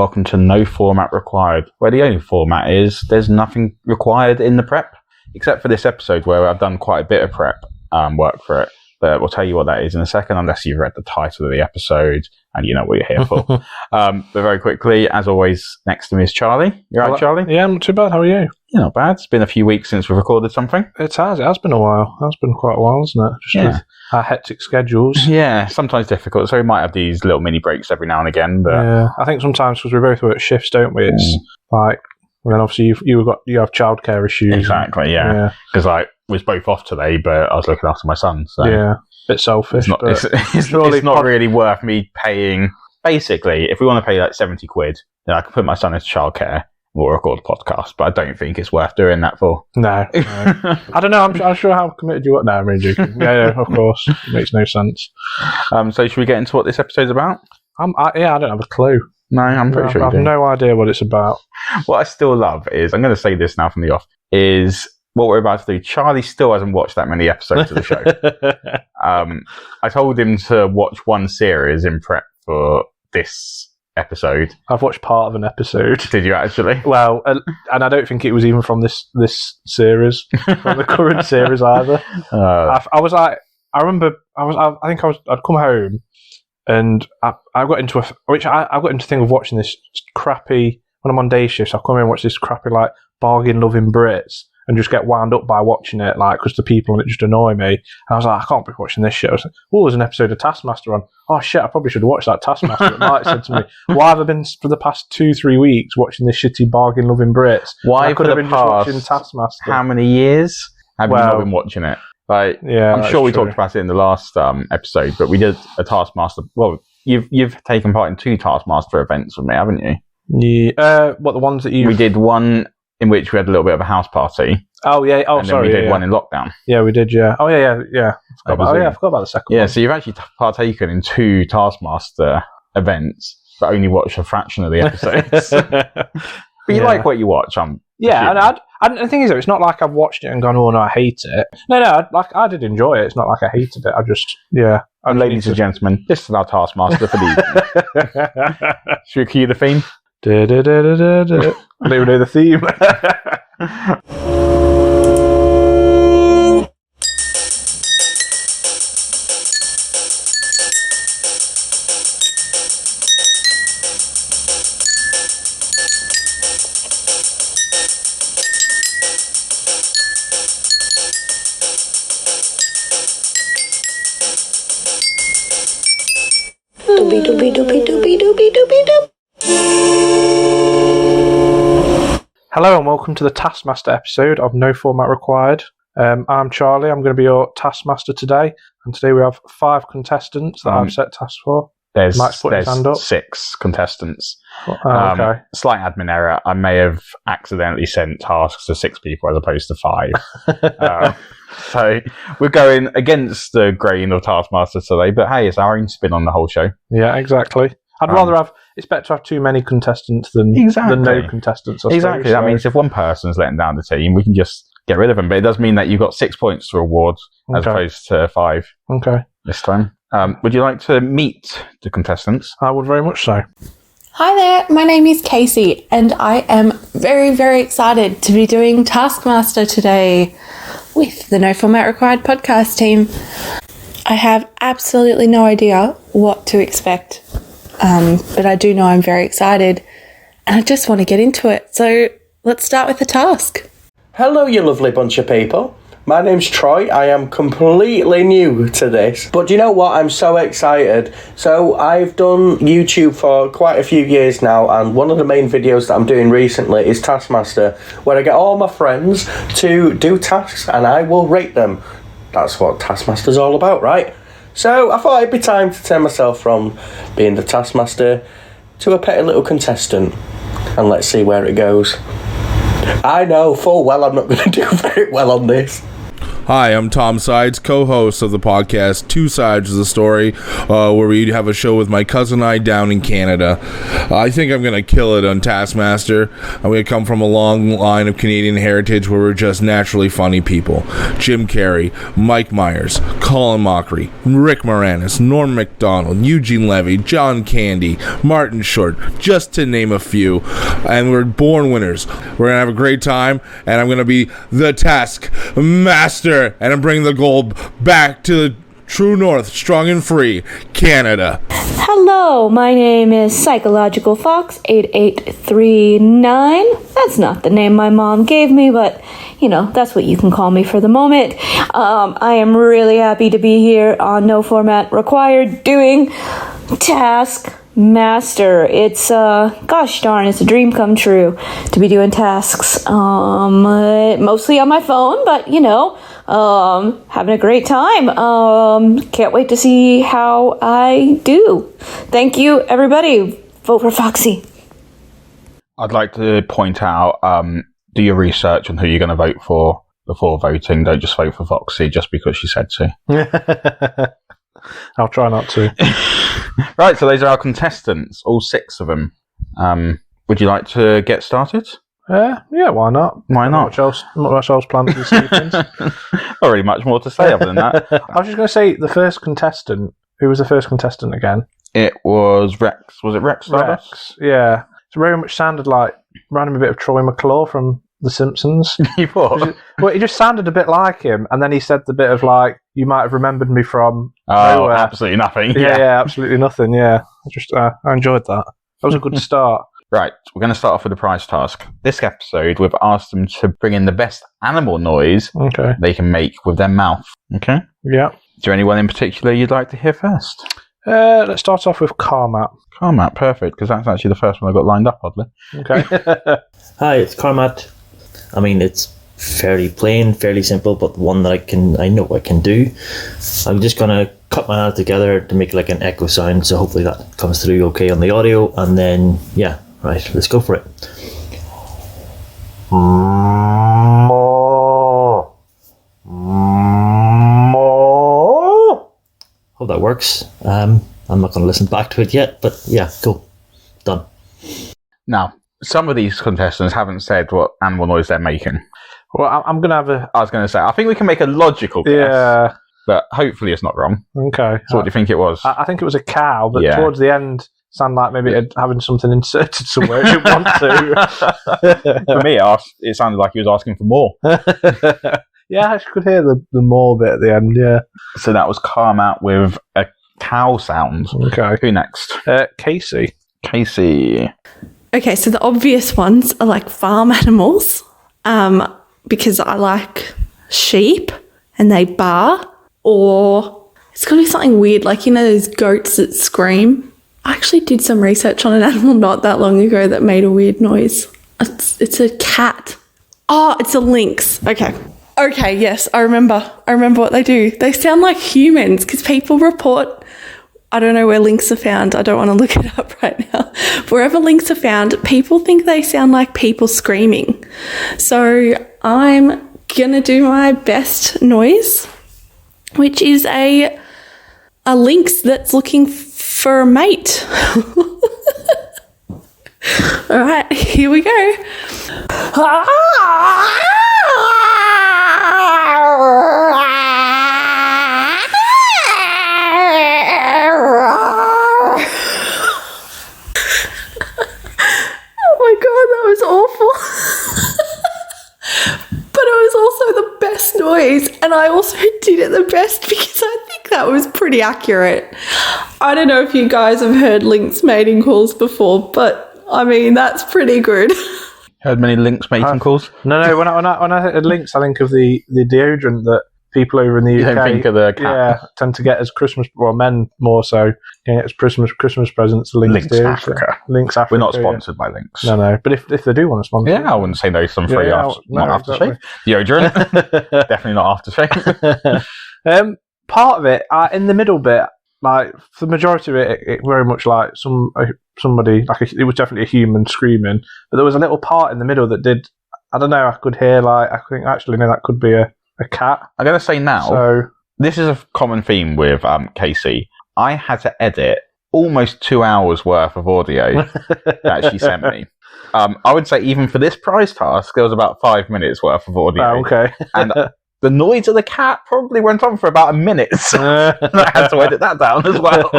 welcome to No Format Required, where the only format is there's nothing required in the prep, except for this episode where I've done quite a bit of prep work for it. But we'll tell you what that is in a second, unless you've read the title of the episode and you know what you're here for. But very quickly, as always, next to me is Charlie. You all right, Charlie? Yeah, I'm not too bad. How are you? Yeah, not bad. It's been a few weeks since we've recorded something. It has been a while. It has been quite a while, hasn't it? Just with our hectic schedules. Yeah, sometimes difficult. So we might have these little mini breaks every now and again. But yeah, I think sometimes because we both work shifts, don't we? It's like, well, then obviously you have childcare issues. Exactly, yeah. Because we was both off today, but I was looking after my son. So yeah, a bit selfish. It's not really worth me paying. Basically, if we want to pay like 70 quid, then I can put my son into childcare. We'll record a podcast, but I don't think it's worth doing that for. No. I don't know. I'm sure how committed you are. No, I'm really joking. Yeah, of course. It makes no sense. So should we get into what this episode's about? I don't have a clue. No, I'm pretty sure you do. I have no idea what it's about. What I still love is, I'm going to say this now from the off, is what we're about to do. Charlie still hasn't watched that many episodes of the show. I told him to watch one series in prep for this episode. I've watched part of an episode. Did you actually? Well, and I don't think it was even from this series, from the current series either. I was like, I remember, I'd come home and I got into I got into the thing of watching this crappy, when I'm on day shifts, I'll come in and watch this crappy, like, bargain loving Brits and just get wound up by watching it, like, because the people in it just annoy me. And I was like, I can't be watching this shit. I was like, there's an episode of Taskmaster on. Oh shit, I probably should watch that Taskmaster. But Mike said to me, why have I been for the past 2-3 weeks watching this shitty bargain loving Brits? Why I could have been just watching Taskmaster. How many years have you not been watching it? Like, yeah, I'm sure we talked about it in the last episode, but we did a Taskmaster. Well, you've taken part in 2 Taskmaster events with me, haven't you? Yeah. What, the ones that you? We did one in which we had a little bit of a house party. Oh yeah. Oh, and sorry. Then we did one in lockdown. Yeah, we did. Yeah. Oh yeah. I forgot about the second one. Yeah. So you've actually partaken in 2 Taskmaster events, but only watched a fraction of the episodes. But you like what you watch. Yeah, and the thing is, though, it's not like I've watched it and gone, oh no, I hate it. No, I did enjoy it. It's not like I hated it. And ladies and gentlemen, this is our Taskmaster for the evening. Should we cue the theme? I don't even know the theme. Hello and welcome to the Taskmaster episode of No Format Required. I'm Charlie. I'm going to be your Taskmaster today, and today we have 5 contestants that I've set tasks for. There's 6 contestants. Okay. Slight admin error. I may have accidentally sent tasks to 6 people as opposed to 5. So we're going against the grain of Taskmaster today, but hey, it's our own spin on the whole show. Yeah, exactly. I'd rather have. It's better to have too many contestants than no contestants. Exactly. That means if one person's letting down the team, we can just get rid of them. But it does mean that you've got 6 points to reward as opposed to 5. Okay. This time. Would you like to meet the contestants? I would very much so. Hi there, my name is Kasey, and I am very, very excited to be doing Taskmaster today with the No Format Required podcast team. I have absolutely no idea what to expect, but I do know I'm very excited, and I just want to get into it. So let's start with the task. Hello, you lovely bunch of people. My name's Troy. I am completely new to this, but do you know what? I'm so excited. So I've done YouTube for quite a few years now, and one of the main videos that I'm doing recently is Taskmaster, where I get all my friends to do tasks and I will rate them. That's what Taskmaster's all about, right? So I thought it'd be time to turn myself from being the Taskmaster to a petty little contestant, and let's see where it goes. I know full well I'm not going to do very well on this. Hi, I'm Tom Sides, co-host of the podcast Two Sides of the Story, where we have a show with my cousin and I down in Canada. I think I'm going to kill it on Taskmaster. I'm going to come from a long line of Canadian heritage where we're just naturally funny people. Jim Carrey, Mike Myers, Colin Mockery, Rick Moranis, Norm Macdonald, Eugene Levy, John Candy, Martin Short, just to name a few. And we're born winners. We're going to have a great time, and I'm going to be the Taskmaster. And I'm bringing the gold back to the true north, strong and free, Canada. Hello, my name is Psychologicalfox 8839. That's not the name my mom gave me, but, you know, that's what you can call me for the moment. I am really happy to be here on No Format Required doing Taskmaster. It's, gosh darn, it's a dream come true to be doing tasks, mostly on my phone, but, you know, having a great time. Can't wait to see how I do. Thank you, everybody. Vote for Foxy. I'd like to point out, do your research on who you're going to vote for before voting. Don't just vote for Foxy just because she said to. I'll try not to. Right, so those are our contestants, all 6 of them. Would you like to get started? Yeah, why not? Why not? Not much else planned for this evening. Not really much more to say other than that. I was just going to say, the first contestant, who was the first contestant again? It was Rex. Was it RexStardust? Rex, yeah. It very much sounded like, ran him a bit of Troy McClure from The Simpsons. You thought? Well, he just sounded a bit like him, and then he said the bit of you might have remembered me from nowhere. Absolutely nothing. Yeah, absolutely nothing, yeah. I enjoyed that. That was a good start. Right, we're going to start off with the prize task. This episode, we've asked them to bring in the best animal noise they can make with their mouth. Okay? Yeah. Is there anyone in particular you'd like to hear first? Let's start off with Carmat. Carmat, perfect, because that's actually the first one I got lined up, oddly. Okay. Hi, it's Carmat. I mean, it's fairly plain, fairly simple, but one that I know I can do. I'm just going to cut my hands together to make like an echo sound, so hopefully that comes through okay on the audio, and then, yeah. Right, let's go for it. Hope that works. I'm not going to listen back to it yet, but yeah, cool. Done. Now, some of these contestants haven't said what animal noise they're making. Well, I'm going to have I was going to say, I think we can make a logical guess. Yeah. But hopefully it's not wrong. Okay. So what do you think it was? I think it was a cow, but towards the end... sound like maybe it having something inserted somewhere it didn't want to. For me, it sounded like he was asking for more. Yeah, I could hear the more bit at the end, yeah. So that was Carmat with a cow sound. Okay. Who next? Kasey. Kasey. Okay, so the obvious ones are like farm animals, because I like sheep and they bar, or it's got to be something weird, like, you know, those goats that scream. I actually did some research on an animal not that long ago that made a weird noise. It's a cat. Oh, it's a lynx. Okay, yes, I remember what they do. They sound like humans because people report, I don't know where lynx are found. I don't want to look it up right now. Wherever lynx are found, people think they sound like people screaming. So I'm going to do my best noise, which is a lynx that's looking for a mate. All right, here we go. Oh my God, that was awful. But it was also the best noise, and I also did it the best because I think that was pretty accurate. I don't know if you guys have heard lynx mating calls before, but I mean, that's pretty good. Heard many lynx mating calls? No. When I think of lynx, I think of the deodorant that people over in the UK, don't think of the cat. Yeah, tend to get as Christmas, well, men more so, as Christmas presents. Lynx Africa. Lynx Africa. We're not sponsored by Lynx. No. But if they do want to sponsor, I wouldn't say no to some free aftershave. Deodorant, definitely not aftershave. Part of it, in the middle bit, like for the majority of it very much like somebody, like it was definitely a human screaming, but there was a little part in the middle that did, I don't know, I could hear, like, I think actually no, that could be a a cat. I'm going to say now, So this is a common theme with Kasey. I had to edit almost 2 hours worth of audio that she sent me. I would say even for this prize task, there was about 5 minutes worth of audio. okay. And the noise of the cat probably went on for about a minute. So I had to edit that down as well.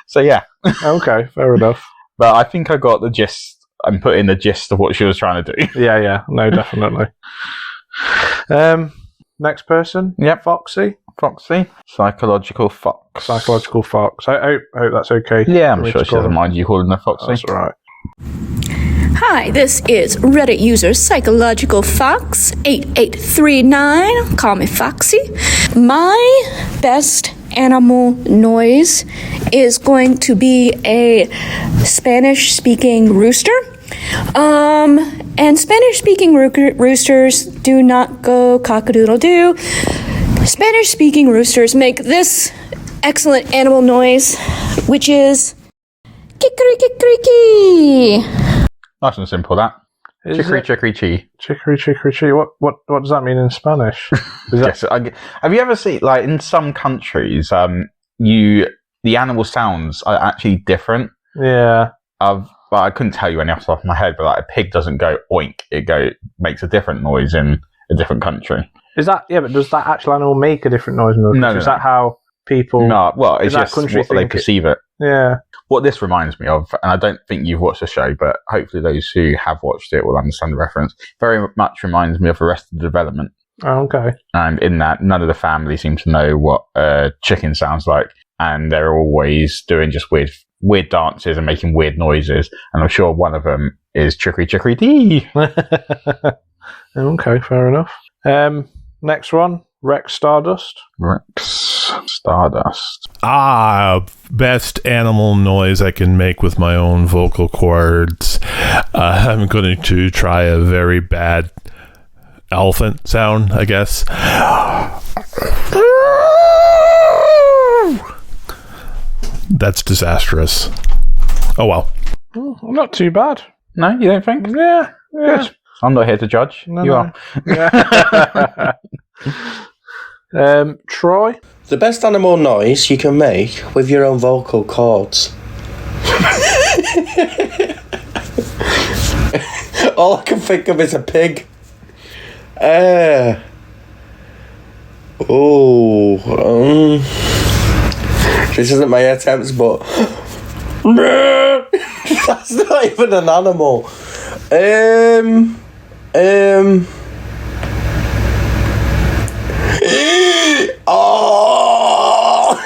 So yeah. Okay, fair enough. But I think I got the gist and put in the gist of what she was trying to do. Yeah. No, definitely. Next person. Yep. Foxy. Psychological Fox. Psychological-fox. I hope that's okay. Yeah, I'm sure she doesn't mind you calling her Foxy. That's all right. Hi, this is Reddit user Psychologicalfox8839. Call me Foxy. My best animal noise is going to be a Spanish-speaking rooster. And Spanish-speaking roosters do not go cock-a-doodle-doo. Spanish-speaking roosters make this excellent animal noise, which is kikeriki. Nice and simple, that. Chicory, chicory, chee. Chicory, chicory, chee. What does that mean in Spanish? Yes, have you ever seen, like, in some countries, the animal sounds are actually different? Yeah. Well, I couldn't tell you any off the top of my head, but like a pig doesn't go oink; it makes a different noise in a different country. Is that but does that actual animal make a different noise in the country? Is that how people? No, well, it's just what they perceive it. Yeah. What this reminds me of, and I don't think you've watched the show, but hopefully those who have watched it will understand the reference. Very much reminds me of Arrested Development. Oh, okay. And in that, none of the family seem to know what a chicken sounds like, and they're always doing just weird dances and making weird noises. And I'm sure one of them is chicory chicory dee. Okay, fair enough. Next one, RexStardust. RexStardust. Best animal noise I can make with my own vocal cords. I'm going to try a very bad elephant sound, I guess. That's disastrous. Oh well. Not too bad. No, you don't think? Yeah. Good. I'm not here to judge. You are. Yeah. Troy? The best animal noise you can make with your own vocal cords. All I can think of is a pig. This isn't my attempts, but that's not even an animal. Oh!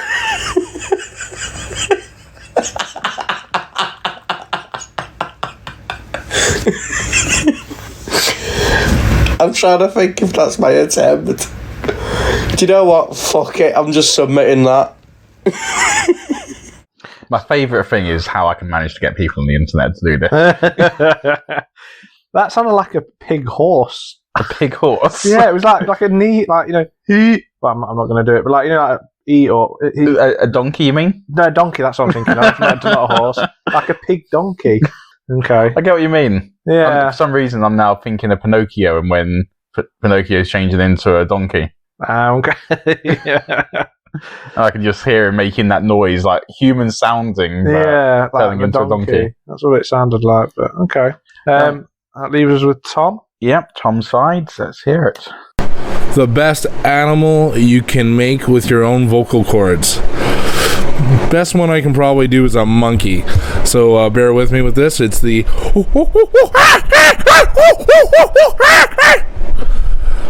I'm trying to think if that's my attempt. Do you know what? Fuck it, I'm just submitting that. My favourite thing is how I can manage to get people on the internet to do this. That sounded like a pig horse. A pig horse? Yeah, it was like a knee, like, you know, well, I'm not going to do it, but like, you know, like a donkey, you mean? No, donkey, that's what I'm thinking of, not a horse. Like a pig donkey. Okay. I get what you mean. Yeah. For some reason, I'm now thinking of Pinocchio and when Pinocchio's changing into a donkey. Okay. Yeah. And I can just hear him making that noise, like human sounding, yeah, turning like into a donkey. That's what it sounded like, but okay. That leaves us with Tom. Yep, Tom's sides. Let's hear it. The best animal you can make with your own vocal cords. Best one I can probably do is a monkey. So bear with me with this. It's the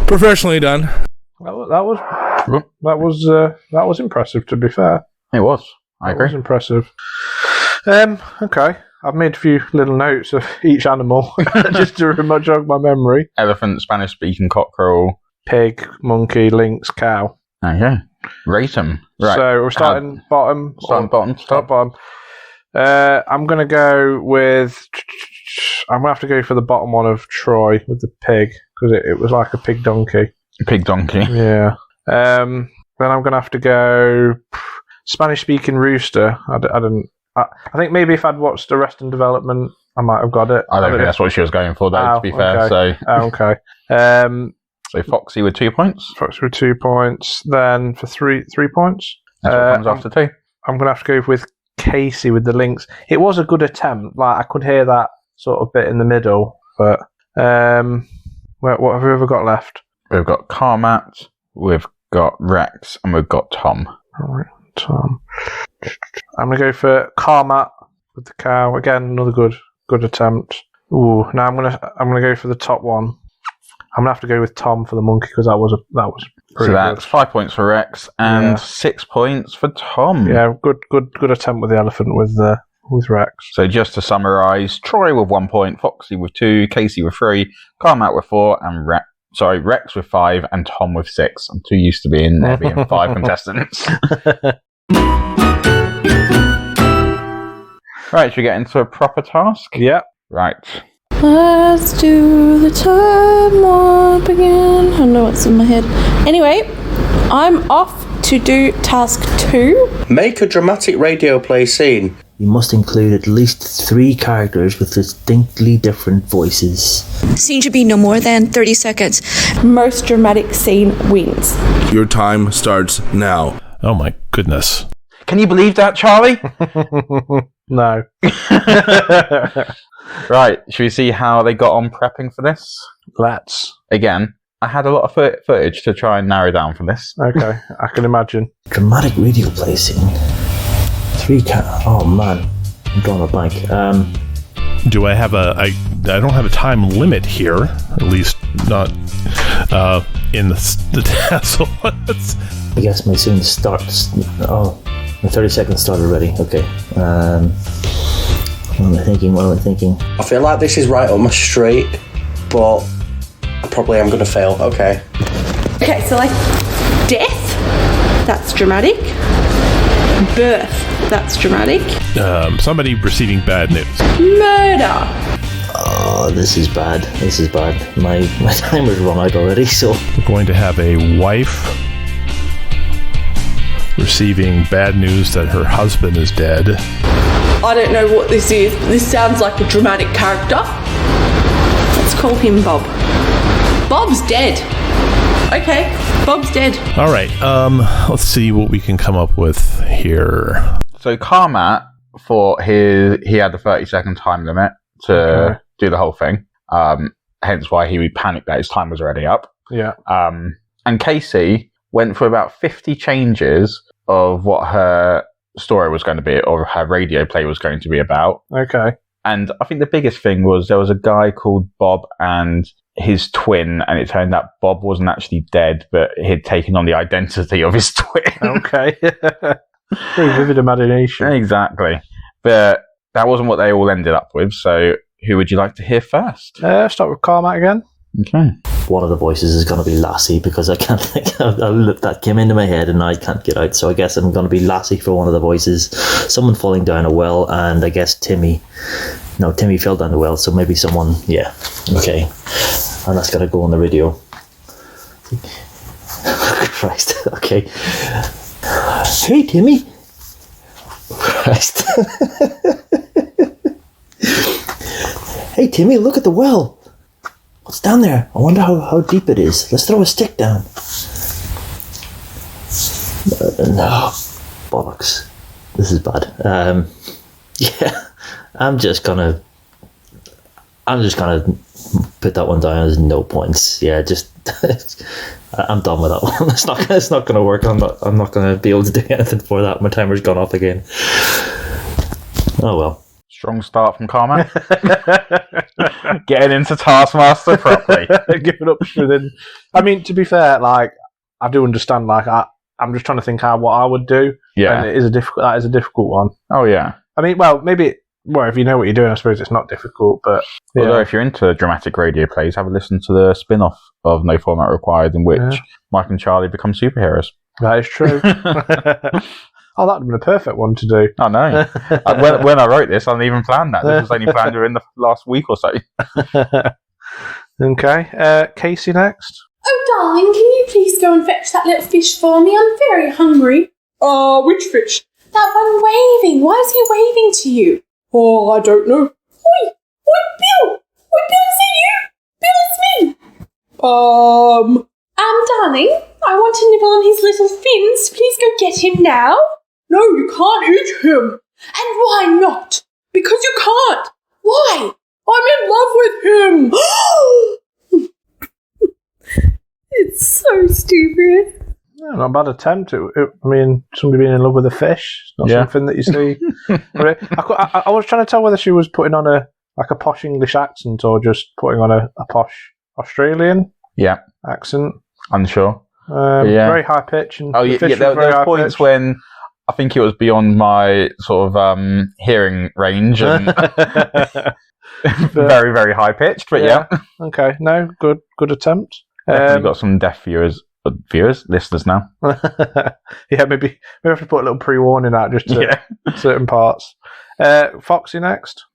professionally done. That was impressive, to be fair. It was. I agree. It was impressive. Okay. I've made a few little notes of each animal just to jog my memory. Elephant, Spanish-speaking cockerel, pig, monkey, lynx, cow. Okay. Rate them. Right. So we're starting bottom. Bottom. Start bottom. I'm going to go with... I'm going to have to go for the bottom one of Troy with the pig, because it was like a pig donkey. Pig donkey. Yeah. Then I'm going to have to go Spanish-speaking rooster. I think maybe if I'd watched Arrested Development, I might have got it. I don't think that's what she was going for, though, to be fair. So. Okay. So Foxy with 2 points. Foxy with 2 points. Then for 3 points. That's what comes after 2. I'm going to have to go with Kasey with the links. It was a good attempt. Like I could hear that sort of bit in the middle, but what have we ever got left? We've got Carmat, we've got Rex, and we've got Tom. All right, Tom. I'm going to go for Carmat with the cow. Again, another good attempt. Ooh, now I'm gonna go for the top one. I'm gonna have to go with Tom for the monkey because that was pretty so that's good. 5 points for Rex and 6 points for Tom. Yeah, good attempt with the elephant with Rex. So just to summarise, Troy with 1 point, Foxy with 2, Kasey with 3, Carmat with 4, and Rex with 5, and Tom with 6. I'm too used to being 5 contestants. Right, should we get into a proper task? Yeah. Right. Let's do the time warp again. I don't know what's in my head. Anyway, I'm off to do task 2. Make a dramatic radio play scene. You must include at least 3 characters with distinctly different voices. Scene should be no more than 30 seconds. Most dramatic scene wins. Your time starts now. Oh my goodness. Can you believe that, Charlie? No. Right, should we see how they got on prepping for this? Let's. Again, I had a lot of footage to try and narrow down for this. Okay, I can imagine. Dramatic radio play scene. 3 Oh man, I'm drawing a blank. Do I have I don't have a time limit here, at least not in the task. I guess my soon starts. Oh, my 30 seconds started already. Okay. What am I thinking? I feel like this is right up my street, but I probably am going to fail. Okay. Okay, so like death, that's dramatic. Birth, that's dramatic. Somebody receiving bad news. Murder. Oh, this is bad. My timer's run out already, so... We're going to have a wife receiving bad news that her husband is dead. I don't know what this is. This sounds like a dramatic character. Let's call him Bob. Bob's dead. Okay, Bob's dead. All right, let's see what we can come up with here. So Carmat thought he had the 30-second time limit to do the whole thing. Hence why he panicked that his time was already up. Yeah. And Kasey went for about 50 changes of what her story was going to be, or her radio play was going to be about. Okay. And I think the biggest thing was there was a guy called Bob and his twin, and it turned out Bob wasn't actually dead, but he'd taken on the identity of his twin. Okay. Very vivid imagination. Exactly. But that wasn't what they all ended up with, so who would you like to hear first? Start with Carmat again. Okay. One of the voices is going to be Lassie because I can't think. That came into my head and I can't get out. So I guess I'm going to be Lassie for one of the voices. Someone falling down a well, and I guess Timmy. No, Timmy fell down the well, so maybe someone. Yeah. Okay. And that's going to go on the radio. Christ. Okay. Hey, Timmy. Christ. Hey, Timmy, look at the well. What's down there? I wonder how deep it is. Let's throw a stick down. No. Bollocks. This is bad. Yeah. I'm just gonna put that one down as no points. Yeah, just I'm done with that one. It's not gonna work. I'm not gonna be able to do anything for that. My timer's gone off again. Oh well. Strong start from Carmat. Getting into Taskmaster properly. Giving up within. I mean, to be fair, like I do understand. Like I'm just trying to think what I would do. Yeah, and that is a difficult one. Oh yeah. I mean, maybe if you know what you're doing, I suppose it's not difficult. But yeah. Although if you're into dramatic radio plays, have a listen to the spin-off of No Format Required, in which Mike and Charlie become superheroes. That is true. Oh, that would have been a perfect one to do. I know. When I wrote this, I didn't even plan that. This was only planned within the last week or so. Okay. Kasey next. Oh, darling, can you please go and fetch that little fish for me? I'm very hungry. Which fish? That one waving. Why is he waving to you? Oh, I don't know. Oi, Bill! Oi, Bill, is it you? Bill, it's me! Darling, I want to nibble on his little fins. Please go get him now. No, you can't eat him. And why not? Because you can't. Why? I'm in love with him. It's so stupid. Yeah, not a bad attempt. I mean, somebody being in love with a fish. It's not something that you see. I was trying to tell whether she was putting on a posh English accent or just putting on a posh Australian accent. Unsure. Very high pitch. And there were points when I think it was beyond my sort of hearing range and very, very high pitched. But yeah. Okay. No, good attempt. Definitely got some deaf listeners now. Maybe we have to put a little pre-warning out just to certain parts. Foxy next.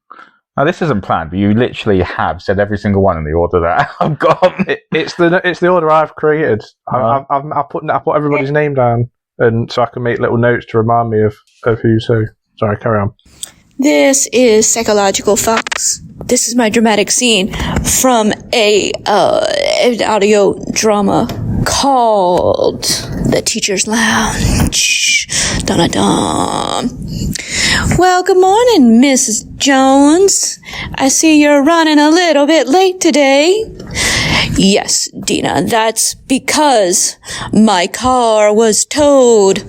Now this isn't planned, but you literally have said every single one in the order that I've got. It's the order I've created. I put everybody's name down, and so I can make little notes to remind me of who's who. Sorry, carry on. This is Psychological-Fox. This is my dramatic scene from an audio drama called The Teacher's Lounge. Dun-dun-dun. Well, good morning, Mrs. Jones. I see you're running a little bit late today. Yes, Dina, that's because my car was towed.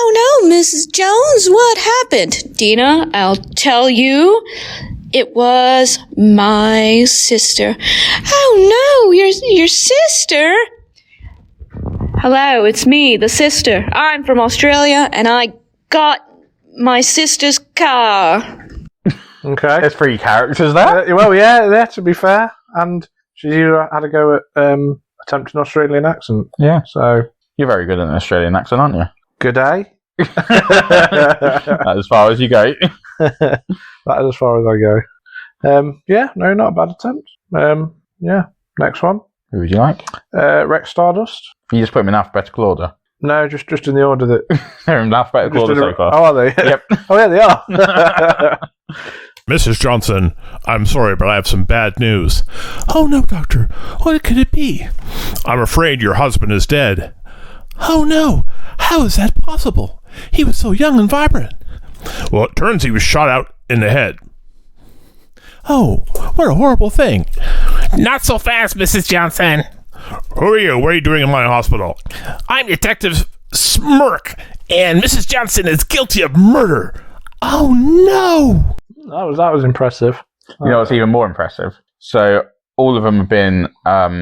Oh no, Mrs. Jones, what happened? Dina, I'll tell you. It was my sister. Oh no, your sister? Hello, it's me, the sister. I'm from Australia, and I got my sister's car. Okay. There's 3 characters there. Well, yeah, to be fair. And she had to go at attempting an Australian accent. Yeah. So you're very good at an Australian accent, aren't you? Good day. That's as far as you go. That is as far as I go. No, not a bad attempt. Next one. Who would you like? RexStardust. You just put them in alphabetical order. No, just in the order that they're in alphabetical order so far. Oh, are they? Yep. Oh, yeah, they are. Mrs. Johnson, I'm sorry, but I have some bad news. Oh, no, Doctor. What could it be? I'm afraid your husband is dead. Oh, no. How is that possible? He was so young and vibrant. Well, it turns he was shot out in the head. Oh, what a horrible thing. Not so fast, Mrs. Johnson. Who are you? What are you doing in my hospital? I'm Detective Smirk, and Mrs. Johnson is guilty of murder. Oh, no. That was impressive. You know what's even more impressive? So all of them have been a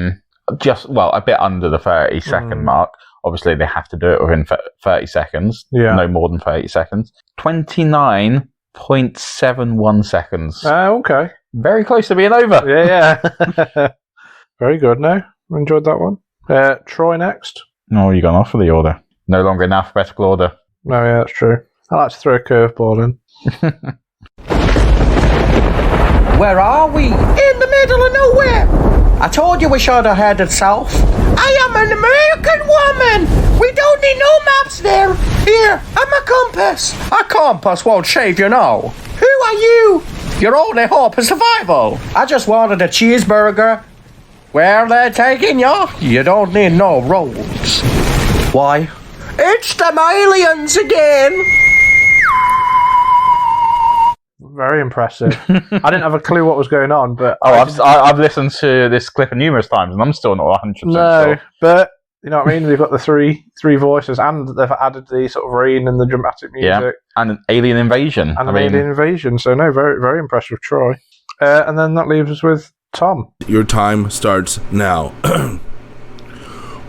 bit under the 30-second mark. Obviously, they have to do it within 30 seconds. Yeah. No more than 30 seconds. 29.71 seconds. Okay. Very close to being over. Yeah. Very good. No, I enjoyed that one. Troy next. No, you've gone off of the order. No longer in alphabetical order. No, yeah, that's true. I like to throw a curveball in. Where are we? In the middle of nowhere. I told you we should have headed south. I am an American woman. We don't need no maps there. Here, I'm a compass. A compass won't save you now. Who are you? Your only hope is survival. I just wanted a cheeseburger. Where they're taking you, you don't need no roads. Why? It's them aliens again. Very impressive. I didn't have a clue what was going on, but I've listened to this clip numerous times, and I'm still not 100% sure. But you know what I mean. We've got the three voices, and they've added the sort of rain and the dramatic music, and an alien invasion. Alien invasion. So no, very very impressive, Troy. And then that leaves us with Tom. Your time starts now.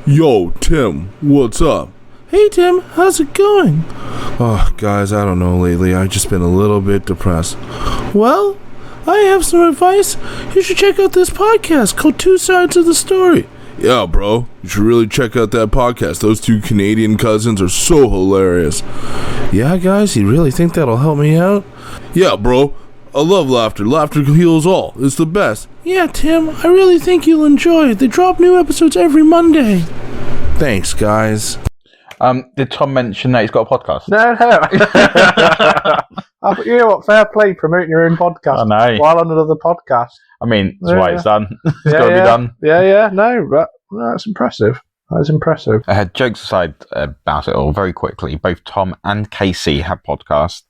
Yo, Tim, what's up? Hey, Tim, how's it going? Oh, guys, I don't know lately. I've just been a little bit depressed. Well, I have some advice. You should check out this podcast called Two Sides of the Story. Yeah, bro, you should really check out that podcast. Those two Canadian cousins are so hilarious. Yeah, guys, you really think that'll help me out? Yeah, bro, I love laughter. Laughter heals all. It's the best. Yeah, Tim, I really think you'll enjoy it. They drop new episodes every Monday. Thanks, guys. Did Tom mention that he's got a podcast? No. You know what? Fair play promoting your own podcast I know. while on another podcast. I mean, that's why it's done. It's Yeah, got to be done. Yeah. No, but that's impressive. That is impressive. Jokes aside about it all, very quickly, both Tom and Kasey have podcasts.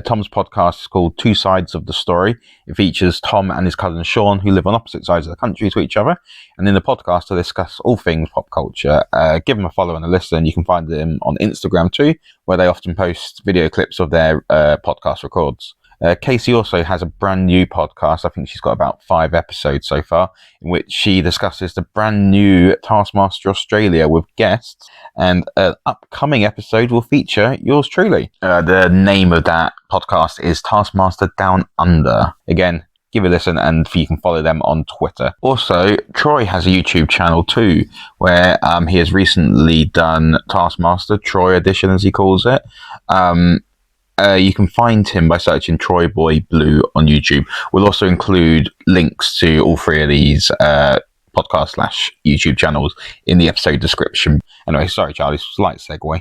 Tom's podcast is called Two Sides of the Story. It features Tom and his cousin Sean, who live on opposite sides of the country to each other. And in the podcast, they discuss all things pop culture. Give them a follow and a listen. You can find them on Instagram too, where they often post video clips of their podcast records. Kasey also has a brand new podcast. I think she's got about 5 episodes so far, in which she discusses the brand new Taskmaster Australia with guests, and an upcoming episode will feature yours truly. The name of that podcast is Taskmaster Down Under. Again, give a listen, and you can follow them on Twitter. Also, Troy has a YouTube channel too, where he has recently done Taskmaster, Troy Edition as he calls it. You can find him by searching Troy Boy Blue on YouTube. We'll also include links to all 3 of these podcast/YouTube channels in the episode description. Anyway, sorry, Charlie, slight segue.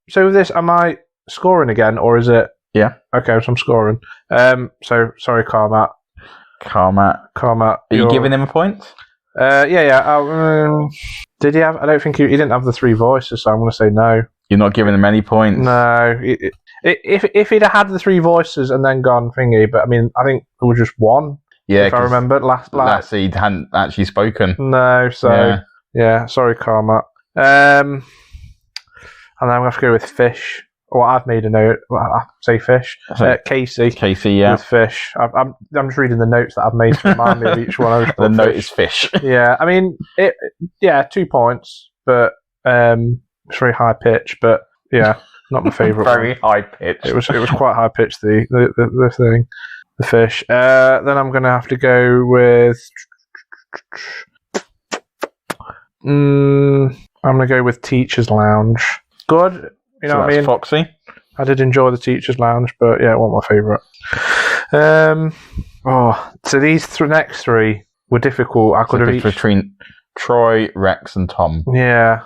So with this, am I scoring again, or is it? Yeah. Okay, so I'm scoring. So sorry, Carmat. Are you giving him a point? Yeah. Did he have? I don't think he didn't have the 3 voices, so I'm going to say no. You're not giving him any points? No. If he'd have had the 3 voices and then gone thingy, but I mean, I think there was just one. Yeah, if I remember last he hadn't actually spoken. No, so yeah sorry, Carmat. And I'm gonna have to go with fish. Well, I've made a note. I say fish. Kasey, yeah, with fish. I'm just reading the notes that I've made to remind me of each one. The note is fish. Yeah, I mean, 2 points, but it's very high pitch. But yeah. Not my favourite. Very high pitch. It was quite high pitched. The thing, the fish. Then I'm gonna have to go with. I'm gonna go with Teachers Lounge. Good. You know what I mean? Foxy. I did enjoy the Teachers Lounge, but yeah, it wasn't my favourite. So these next 3 were difficult. I could have between Troy, Rex, and Tom. Yeah,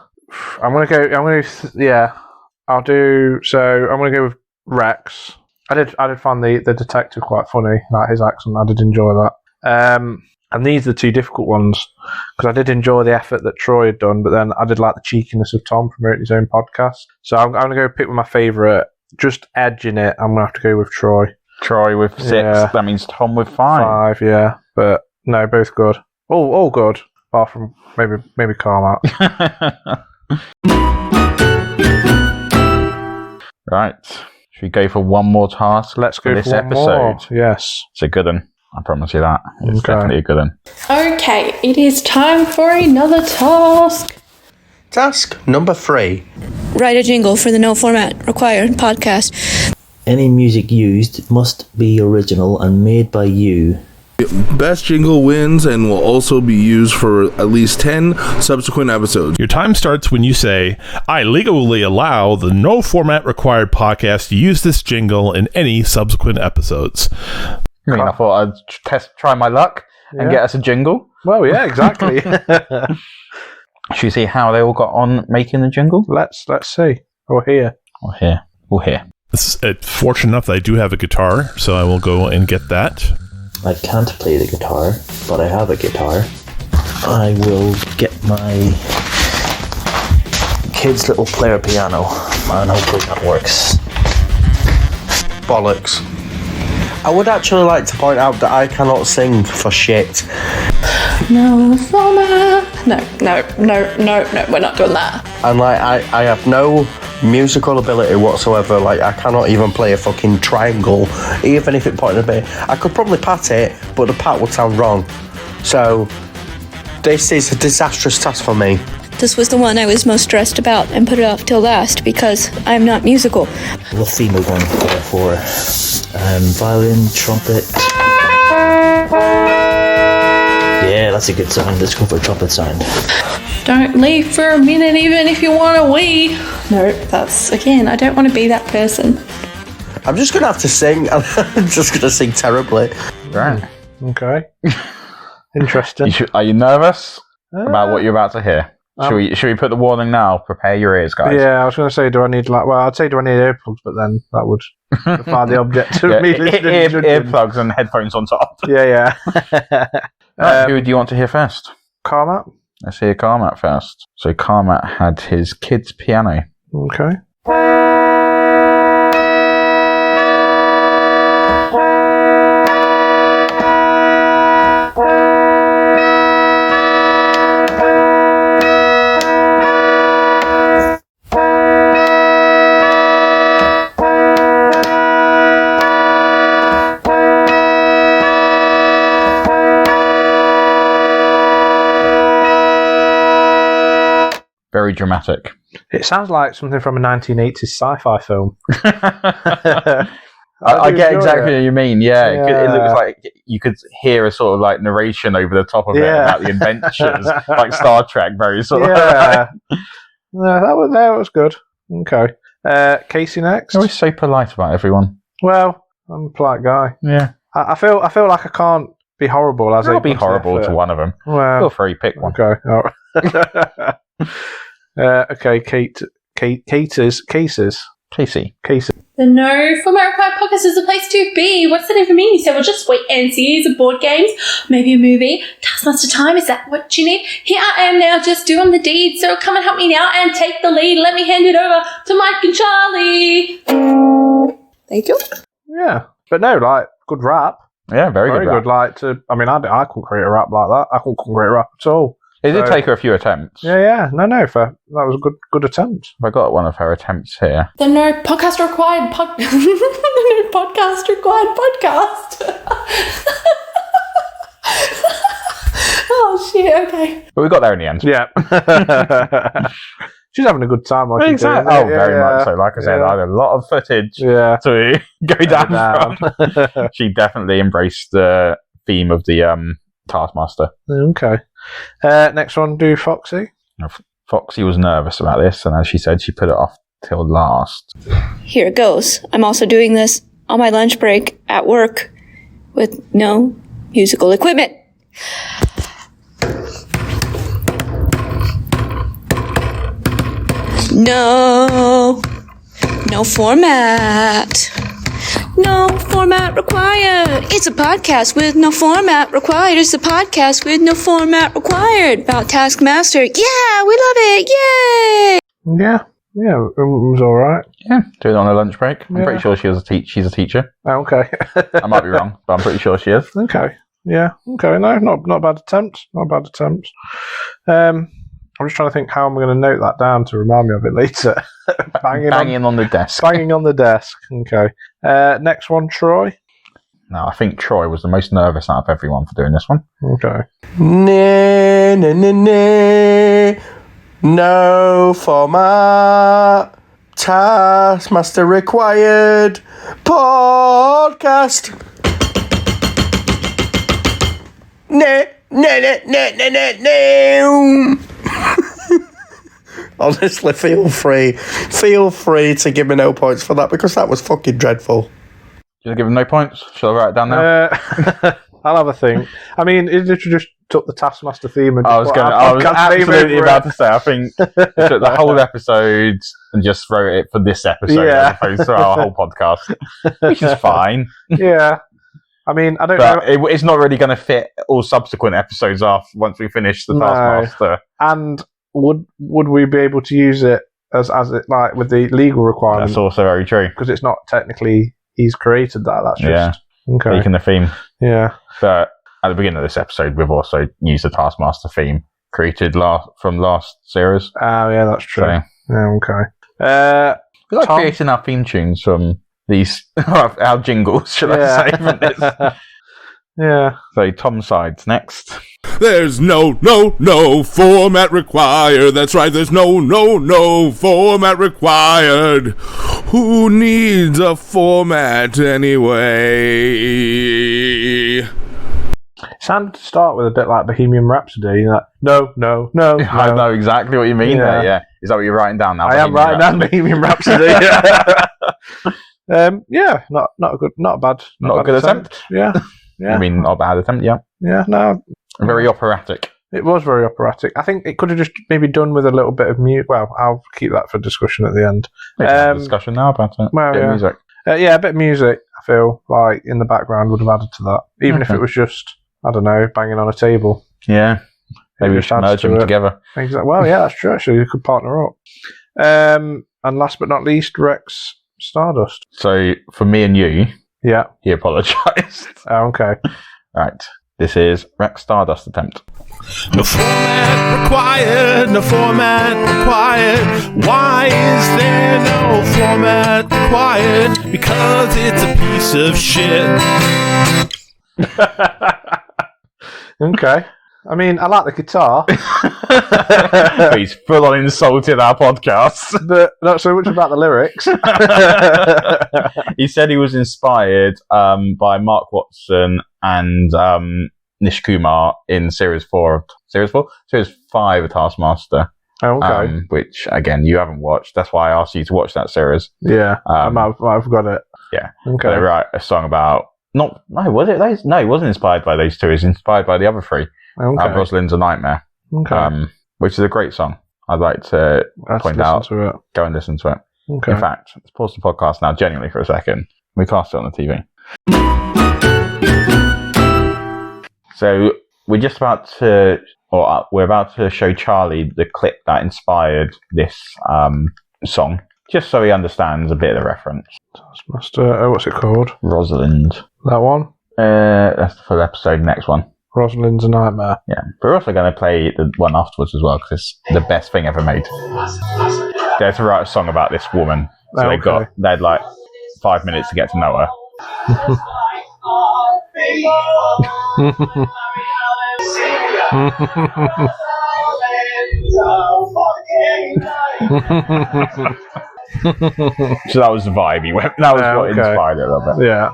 I'm gonna. Yeah. I'll do. So I'm going to go with Rex. I did find the detective quite funny, like his accent. I did enjoy that. And these are the 2 difficult ones because I did enjoy the effort that Troy had done, but then I did like the cheekiness of Tom promoting his own podcast. So I'm going to go pick with my favourite, just edging it. I'm going to have to go with Troy. Troy with 6. Yeah. That means Tom with 5. 5, yeah. But no, both good. All good, apart from maybe Carmat. Right. Should we go for one more task? Let's go for this one episode. More. Yes. It's a good one. I promise you that. It's definitely a good one. Okay, it is time for another task. Task number 3. Write a jingle for the No Format Required podcast. Any music used must be original and made by you. Best jingle wins and will also be used for at least 10 subsequent episodes. Your time starts when you say, I legally allow the No Format Required podcast to use this jingle in any subsequent episodes. I mean, I thought I'd try my luck and get us a jingle. Well, yeah, exactly. Should we see how they all got on making the jingle? Let's see. We'll hear. We'll hear. It's fortunate enough that I do have a guitar, so I will go and get that. I can't play the guitar, but I have a guitar. I will get my kid's little player piano, and hopefully that works. Bollocks. I would actually like to point out that I cannot sing for shit. No format. No, we're not doing that. And I have no musical ability whatsoever. I cannot even play a fucking triangle, even if it pointed a bit. I could probably pat it, but the pat would sound wrong. So this is a disastrous task for me. This was the one I was most stressed about and put it off till last because I'm not musical. What theme are we going for? Violin, trumpet. Yeah, that's a good sound. Let's go for a trumpet sound. Don't leave for a minute, even if you want to wee. No, that's, again, I don't want to be that person. I'm just going to have to sing. I'm just going to sing terribly. Right. Okay. Interesting. Are you nervous about what you're about to hear? Should we put the warning now? Prepare your ears, guys. Yeah, I was going to say, do I need I'd say do I need earplugs, but then that would to find the object of me listening to earplugs and headphones on top. Yeah. Who do you want to hear first? Carmat. Let's hear Carmat first. So Carmat had his kid's piano. Okay. Very dramatic. It sounds like something from a 1980s sci-fi film. I get exactly what you mean. Yeah, it looks like you could hear a sort of like narration over the top of it about the adventures, like Star Trek. Very sort of. Yeah, that was good. Okay, Kasey next. Always so polite about everyone. Well, I'm a polite guy. Yeah, I feel like I can't be horrible. I'll be horrible to one of them. Well, feel free, pick one. Okay. All right. Okay, Kasey. The No Format Required podcast is the place to be. What's the name for me? So we'll just wait and see. Is it board games? Maybe a movie? Taskmaster time? Is that what you need? Here I am now just doing the deed. So come and help me now and take the lead. Let me hand it over to Mike and Charlie. Thank you. Yeah, but no, like good rap. Yeah, very good. Rap. Like I I couldn't create a rap like that. I couldn't create a rap at all. It did take her a few attempts. Yeah. No, that was a good attempt. I got one of her attempts here. The No Podcast Required the No Podcast Required podcast. Oh shit! Okay. But we got there in the end. Yeah. She's having a good time. Exactly. Oh, very much so. Like I said, I had a lot of footage to go down from. She definitely embraced the theme of the Taskmaster. Okay. Next one, do Foxy. Foxy was nervous about this, and as she said, she put it off till last. Here it goes. I'm also doing this on my lunch break at work with no musical equipment. No format. No format required. It's a podcast with no format required. It's a podcast with no format required about Taskmaster. Yeah, we love it. Yay! Yeah, it was all right. Yeah, doing it on a lunch break. I'm pretty sure she's a teacher. Oh, okay. I might be wrong, but I'm pretty sure she is. Okay. Yeah. Okay. No, not a bad attempt. Not a bad attempt. I'm just trying to think how I'm going to note that down to remind me of it later. Banging on the desk. Banging on the desk. Okay. Next one, Troy. No, I think Troy was the most nervous out of everyone for doing this one. Okay. No format. Taskmaster required. Podcast. No. Honestly, feel free to give me no points for that because that was fucking dreadful. Should I give him no points? Shall I write it down now? I'll have a think. I mean, it literally just took the Taskmaster theme and I was absolutely about to say, I think took the whole episode and just wrote it for this episode as opposed to our whole podcast, which is fine. Yeah. I mean, I don't know. It's not really going to fit all subsequent episodes off once we finish the Taskmaster. And would we be able to use it as it like with the legal requirement? That's also very true because it's not technically he's created that. That's just speaking the theme. Yeah, but at the beginning of this episode, we've also used the Taskmaster theme created from last series. Oh yeah, that's true. So, yeah, okay. We like creating our theme tunes from these our jingles, should I say? From this. Yeah. So Tom's side's next. There's no format required. That's right, there's no format required. Who needs a format anyway? It sounded to start with a bit like Bohemian Rapsody. Like, no. I know exactly what you mean there, yeah. Is that what you're writing down now? I am writing down Bohemian Rhapsody. Not a bad attempt. Yeah. I mean, not a bad attempt, yeah. Yeah, no. Very operatic. It was very operatic. I think it could have just maybe done with a little bit of music. Well, I'll keep that for discussion at the end. Discussion now about it. Well, yeah. Music. Yeah, a bit of music, I feel like, in the background would have added to that. Even if it was just, I don't know, banging on a table. Yeah. Maybe we should merge them together. Exactly. Well, yeah, that's true, actually. You could partner up. And last but not least, RexStardust. So, for me and you, yeah, he apologised. Oh, okay. Right. This is RexStardust attempt. No format required, no format required. Why is there no format required? Because it's a piece of shit. Okay. I mean, I like the guitar. He's full on insulted our podcast. But not so much about the lyrics. He said he was inspired by Mark Watson and Nish Kumar in Series 5 of Taskmaster. Oh, okay. Which, again, you haven't watched. That's why I asked you to watch that series. Yeah, I've got it. Yeah. Okay. They write a song about... was it? No, he wasn't inspired by those two. He was inspired by the other three. Okay. Rosalind's a Nightmare. Okay. Which is a great song. I'd like to point out. To it. Go and listen to it. Okay. In fact, let's pause the podcast now, genuinely, for a second. We cast it on the TV. So we're just about to, we're about to show Charlie the clip that inspired this song, just so he understands a bit of the reference. Taskmaster. What's it called? Rosalind. That one. That's for the episode. Next one. Rosalind's a Nightmare. Yeah, but we're also going to play the one afterwards as well because it's the best thing ever made. They had to write a song about this woman, so they had like 5 minutes to get to know her. So that was the vibe he went. That was what inspired it a little bit. Yeah.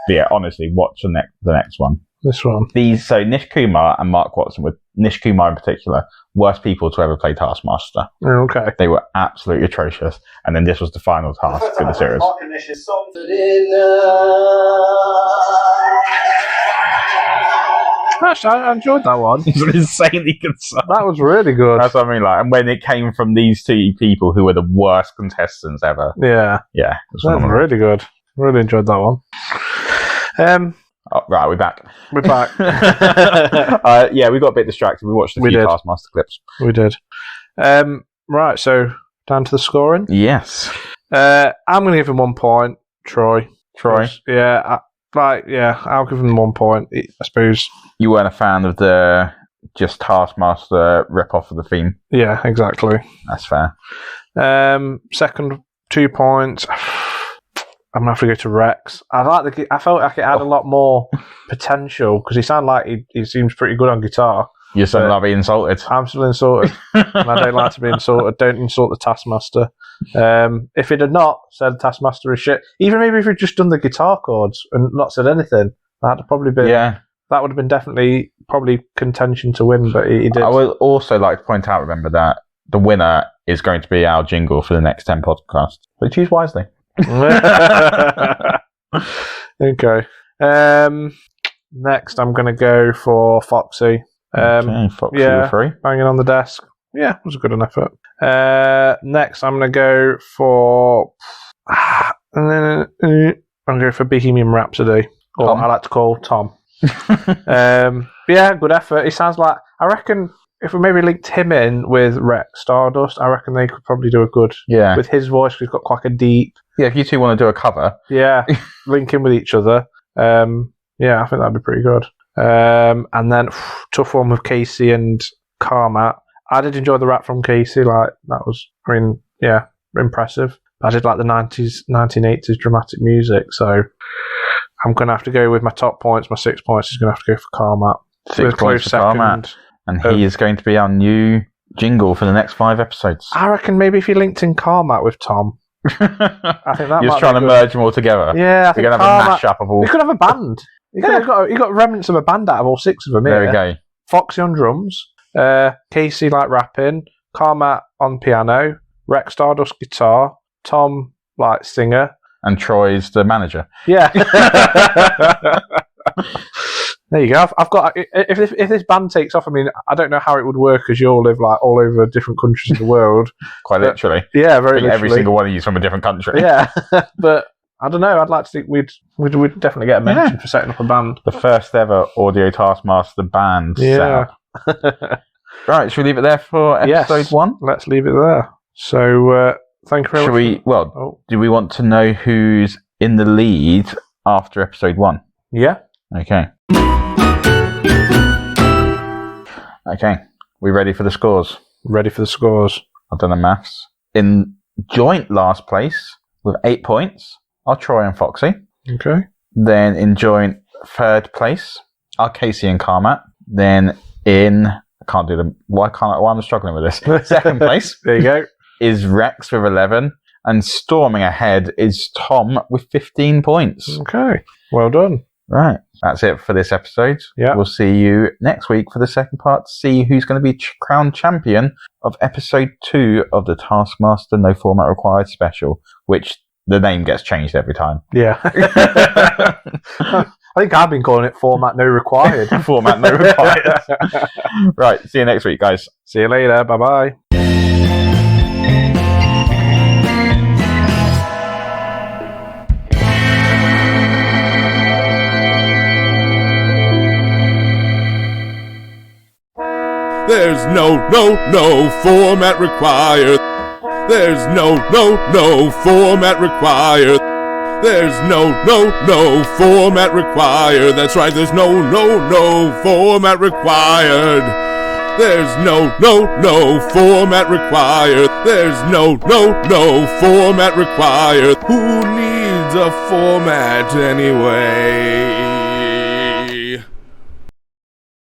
But yeah, honestly, watch the next one. This one. So Nish Kumar and Mark Watson, with Nish Kumar in particular, worst people to ever play Taskmaster. Okay. They were absolutely atrocious. And then this was the final task for the series. Gosh, I enjoyed that one. It's an insanely good song. That was really good. That's what I mean. Like, and when it came from these two people who were the worst contestants ever. Yeah. Yeah. That was really good. Really enjoyed that one. Right, we're back. We're back. Yeah, we got a bit distracted. We watched a few Taskmaster clips. We did. Right, so down to the scoring. Yes. I'm going to give him 1 point. Troy. Yeah, I'll give him 1 point, I suppose. You weren't a fan of the just Taskmaster rip-off of the theme? Yeah, exactly. That's fair. Second 2 points. I'm going to have to go to Rex. I felt like it had a lot more potential because he sounded like he seems pretty good on guitar. You're still not being insulted? I'm still insulted. And I don't like to be insulted. Don't insult the Taskmaster. If he'd have not said Taskmaster is shit, even maybe if he'd just done the guitar chords and not said anything, that'd have probably been... Yeah. That would have been definitely probably contention to win, but he did. I would also like to point out, remember, that the winner is going to be our jingle for the next 10 podcasts. So choose wisely. Okay. Next, I'm going to go for Foxy. Foxy with 3. Banging on the desk. Yeah, it was a good effort. Next, I'm going to go for... I'm going to go for Bohemian Rhapsody. Or Tom. I like to call Tom. Yeah, good effort. He sounds like... I reckon if we maybe linked him in with RexStardust, I reckon they could probably do a good... Yeah. With his voice, he's got quite a deep... Yeah, if you two want to do a cover. Yeah, link in with each other. Yeah, I think that'd be pretty good. And then, tough one with Kasey and Carmat. I did enjoy the rap from Kasey. Like, that was, I mean, yeah, impressive. I did like the 1980s dramatic music, so I'm going to have to go with my top points. My 6 points is going to have to go for Carmat. 6 points for Carmat. And he is going to be our new jingle for the next 5 episodes. I reckon maybe if you linked in Carmat with Tom. I think that You're might trying be to good. merge them all together. Yeah, I think we're going to have a mash-up of all... You could have a band. You got remnants of a band out of all 6 of them here. There we go. Foxy on drums, Kasey like rapping, Carmat on piano, RexStardust guitar, Tom like singer, and Troy's the manager. Yeah. There you go. I've got. If this band takes off, I mean, I don't know how it would work because you all live like all over different countries in the world. Quite literally. Yeah, very literally. Every single one of you is from a different country. Yeah, but I don't know. I'd like to think we'd definitely get a mention for setting up a band. The first ever audio Taskmaster band setup. Right, should we leave it there for episode 1? Let's leave it there. So, thank you very much. Do we want to know who's in the lead after episode 1? Yeah. Okay. Okay. We ready for the scores? Ready for the scores. I've done the maths. In joint last place with 8 points are Troy and Foxy. Okay. Then in joint third place are Kasey and Carmat. Then in why am I struggling with this? Second place. There you go. Is Rex with 11, and storming ahead is Tom with 15 points. Okay. Well done. Right. That's it for this episode. Yeah. We'll see you next week for the second part to see who's going to be crowned champion of episode 2 of the Taskmaster No Format Required special, which the name gets changed every time. Yeah. I think I've been calling it Format No Required. Format No Required. Right. See you next week, guys. See you later. Bye-bye. There's no format required. There's no format required. There's no format required. That's right, there's no format required. There's no format required. There's no format required. Who needs a format anyway?